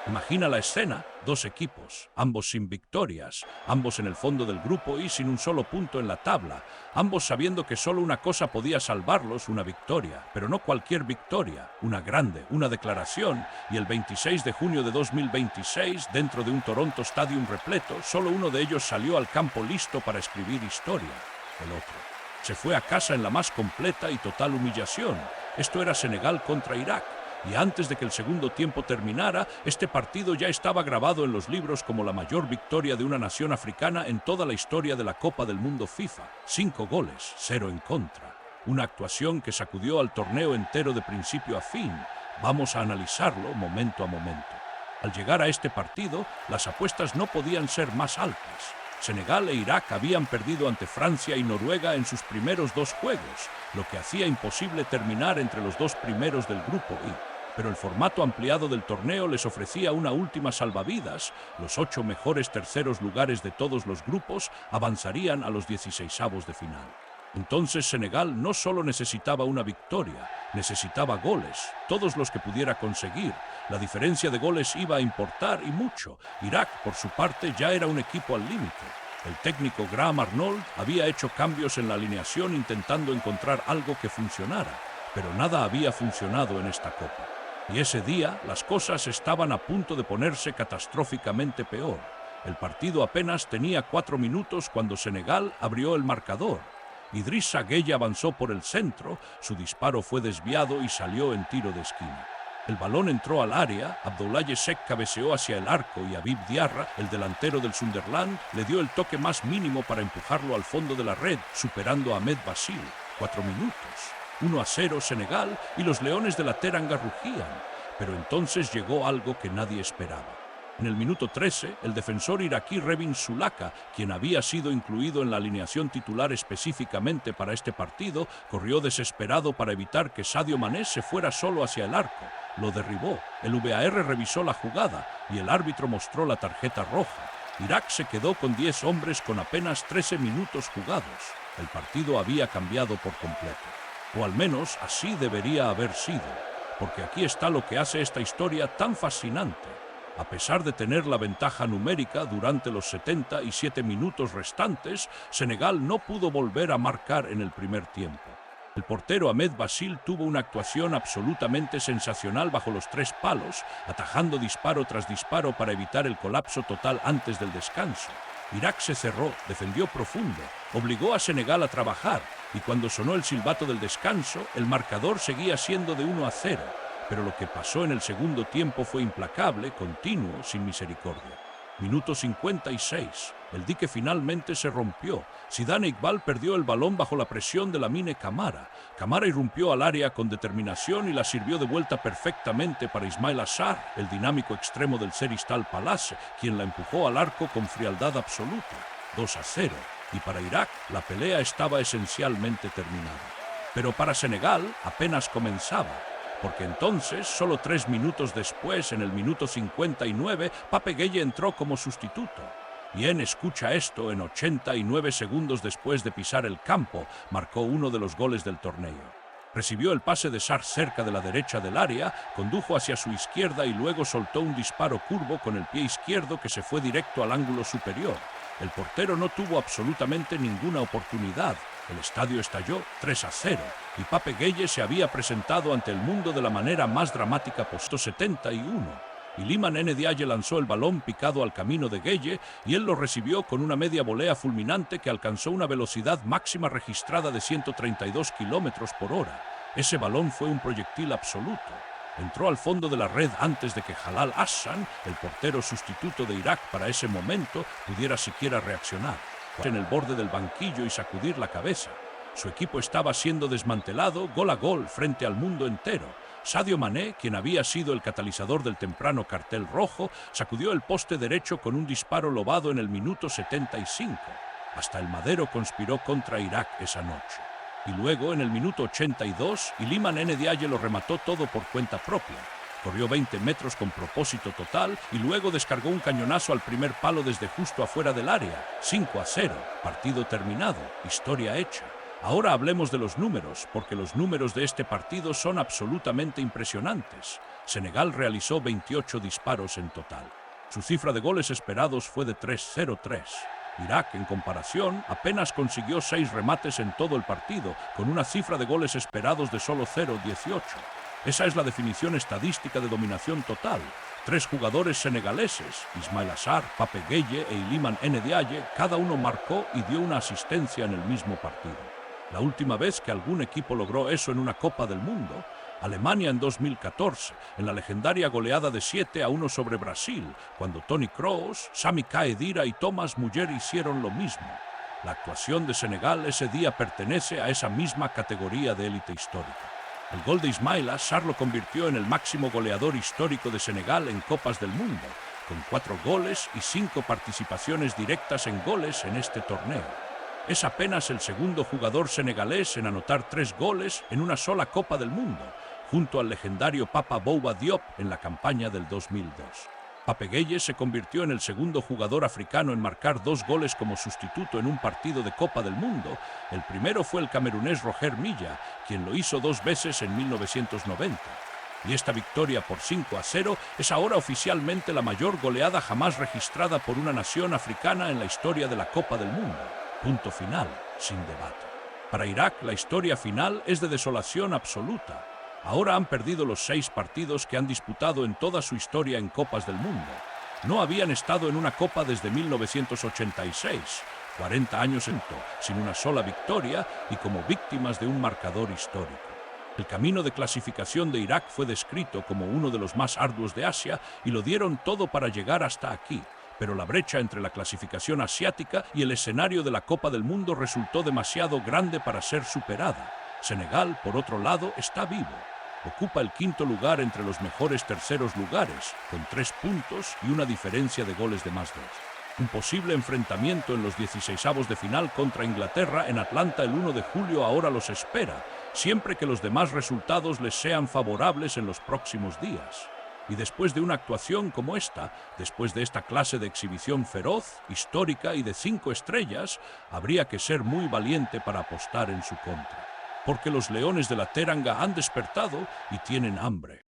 Imagina la escena, dos equipos, ambos sin victorias, ambos en el fondo del grupo y sin un solo punto en la tabla, ambos sabiendo que solo una cosa podía salvarlos, una victoria, pero no cualquier victoria, una grande, una declaración, y el 26 de junio de 2026, dentro de un Toronto Stadium repleto, solo uno de ellos salió al campo listo para escribir historia, el otro. Se fue a casa en la más completa y total humillación. Esto era Senegal contra Irak. Y antes de que el segundo tiempo terminara, este partido ya estaba grabado en los libros como la mayor victoria de una nación africana en toda la historia de la Copa del Mundo FIFA. 5 goles, 0 en contra. Una actuación que sacudió al torneo entero de principio a fin. Vamos a analizarlo momento a momento. Al llegar a este partido, las apuestas no podían ser más altas. Senegal e Irak habían perdido ante Francia y Noruega en sus primeros 2 juegos, lo que hacía imposible terminar entre los 2 primeros del grupo I. Pero el formato ampliado del torneo les ofrecía una última salvavidas. Los 8 mejores terceros lugares de todos los grupos avanzarían a los 16avos de final. Entonces Senegal no solo necesitaba una victoria, necesitaba goles, todos los que pudiera conseguir. La diferencia de goles iba a importar y mucho. Irak, por su parte, ya era un equipo al límite. El técnico Graham Arnold había hecho cambios en la alineación intentando encontrar algo que funcionara, pero nada había funcionado en esta Copa. Y ese día las cosas estaban a punto de ponerse catastróficamente peor. El partido apenas tenía 4 minutos cuando Senegal abrió el marcador. Idrissa Gueye avanzó por el centro, su disparo fue desviado y salió en tiro de esquina. El balón entró al área, Abdoulaye Seck cabeceó hacia el arco y Habib Diarra, el delantero del Sunderland, le dio el toque más mínimo para empujarlo al fondo de la red, superando a Ahmed Basil. 4 minutos. 1-0 Senegal y los Leones de la Teranga rugían. Pero entonces llegó algo que nadie esperaba. En el minuto 13, el defensor iraquí Revin Sulaka, quien había sido incluido en la alineación titular específicamente para este partido, corrió desesperado para evitar que Sadio Mané se fuera solo hacia el arco. Lo derribó, el VAR revisó la jugada y el árbitro mostró la tarjeta roja. Irak se quedó con 10 hombres con apenas 13 minutos jugados. El partido había cambiado por completo. O al menos así debería haber sido, porque aquí está lo que hace esta historia tan fascinante. A pesar de tener la ventaja numérica durante los 77 minutos restantes, Senegal no pudo volver a marcar en el primer tiempo. El portero Ahmed Basil tuvo una actuación absolutamente sensacional bajo los 3 palos, atajando disparo tras disparo para evitar el colapso total antes del descanso. Irak se cerró, defendió profundo, obligó a Senegal a trabajar, y cuando sonó el silbato del descanso, el marcador seguía siendo de 1-0. Pero lo que pasó en el segundo tiempo fue implacable, continuo, sin misericordia. Minuto 56. El dique finalmente se rompió. Zidane Iqbal perdió el balón bajo la presión de Lamine Camara. Camara irrumpió al área con determinación y la sirvió de vuelta perfectamente para Ismail Assar, el dinámico extremo del Crystal Palace, quien la empujó al arco con frialdad absoluta. 2-0. Y para Irak, la pelea estaba esencialmente terminada. Pero para Senegal apenas comenzaba. Porque entonces, solo 3 minutos después, en el minuto 59, Pape Gueye entró como sustituto. Bien, escucha esto, en 89 segundos después de pisar el campo, marcó uno de los goles del torneo. Recibió el pase de Sarr cerca de la derecha del área, condujo hacia su izquierda y luego soltó un disparo curvo con el pie izquierdo que se fue directo al ángulo superior. El portero no tuvo absolutamente ninguna oportunidad. El estadio estalló 3-0 y Pape Gueye se había presentado ante el mundo de la manera más dramática posible. 71. Iliman Ndiaye lanzó el balón picado al camino de Gueye y él lo recibió con una media volea fulminante que alcanzó una velocidad máxima registrada de 132 km/h. Ese balón fue un proyectil absoluto. Entró al fondo de la red antes de que Jalal Hassan, el portero sustituto de Irak para ese momento, pudiera siquiera reaccionar. En el borde del banquillo y sacudir la cabeza. Su equipo estaba siendo desmantelado gol a gol frente al mundo entero. Sadio Mané, quien había sido el catalizador del temprano cartel rojo, sacudió el poste derecho con un disparo lobado en el minuto 75. Hasta el Madero conspiró contra Irak esa noche. Y luego, en el minuto 82, Iliman Ndiaye lo remató todo por cuenta propia. Corrió 20 metros con propósito total y luego descargó un cañonazo al primer palo desde justo afuera del área. 5-0. Partido terminado. Historia hecha. Ahora hablemos de los números, porque los números de este partido son absolutamente impresionantes. Senegal realizó 28 disparos en total. Su cifra de goles esperados fue de 3-0-3. Irak, en comparación, apenas consiguió 6 remates en todo el partido, con una cifra de goles esperados de solo 0-18. Esa es la definición estadística de dominación total. 3 jugadores senegaleses, Ismail Assar, Pape Gueye e Iliman Ndiaye, cada uno marcó y dio una asistencia en el mismo partido. La última vez que algún equipo logró eso en una Copa del Mundo, Alemania en 2014, en la legendaria goleada de 7-1 sobre Brasil, cuando Toni Kroos, Sami Khedira y Thomas Müller hicieron lo mismo. La actuación de Senegal ese día pertenece a esa misma categoría de élite histórica. El gol de Ismail Assar lo convirtió en el máximo goleador histórico de Senegal en Copas del Mundo, con 4 goles y 5 participaciones directas en goles en este torneo. Es apenas el segundo jugador senegalés en anotar 3 goles en una sola Copa del Mundo, junto al legendario Papa Bouba Diop en la campaña del 2002. Pape Gueye se convirtió en el segundo jugador africano en marcar 2 goles como sustituto en un partido de Copa del Mundo. El primero fue el camerunés Roger Milla, quien lo hizo 2 veces en 1990. Y esta victoria por 5-0 es ahora oficialmente la mayor goleada jamás registrada por una nación africana en la historia de la Copa del Mundo. Punto final, sin debate. Para Irak, la historia final es de desolación absoluta. Ahora han perdido los 6 partidos que han disputado en toda su historia en Copas del Mundo. No habían estado en una Copa desde 1986, 40 años sin una sola victoria y como víctimas de un marcador histórico. El camino de clasificación de Irak fue descrito como uno de los más arduos de Asia y lo dieron todo para llegar hasta aquí. Pero la brecha entre la clasificación asiática y el escenario de la Copa del Mundo resultó demasiado grande para ser superada. Senegal, por otro lado, está vivo. Ocupa el 5º lugar entre los mejores terceros lugares, con 3 puntos y una diferencia de goles de +2. Un posible enfrentamiento en los 16avos de final contra Inglaterra en Atlanta el 1 de julio ahora los espera, siempre que los demás resultados les sean favorables en los próximos días. Y después de una actuación como esta, después de esta clase de exhibición feroz, histórica y de 5 estrellas, habría que ser muy valiente para apostar en su contra. Porque los leones de la Teranga han despertado y tienen hambre.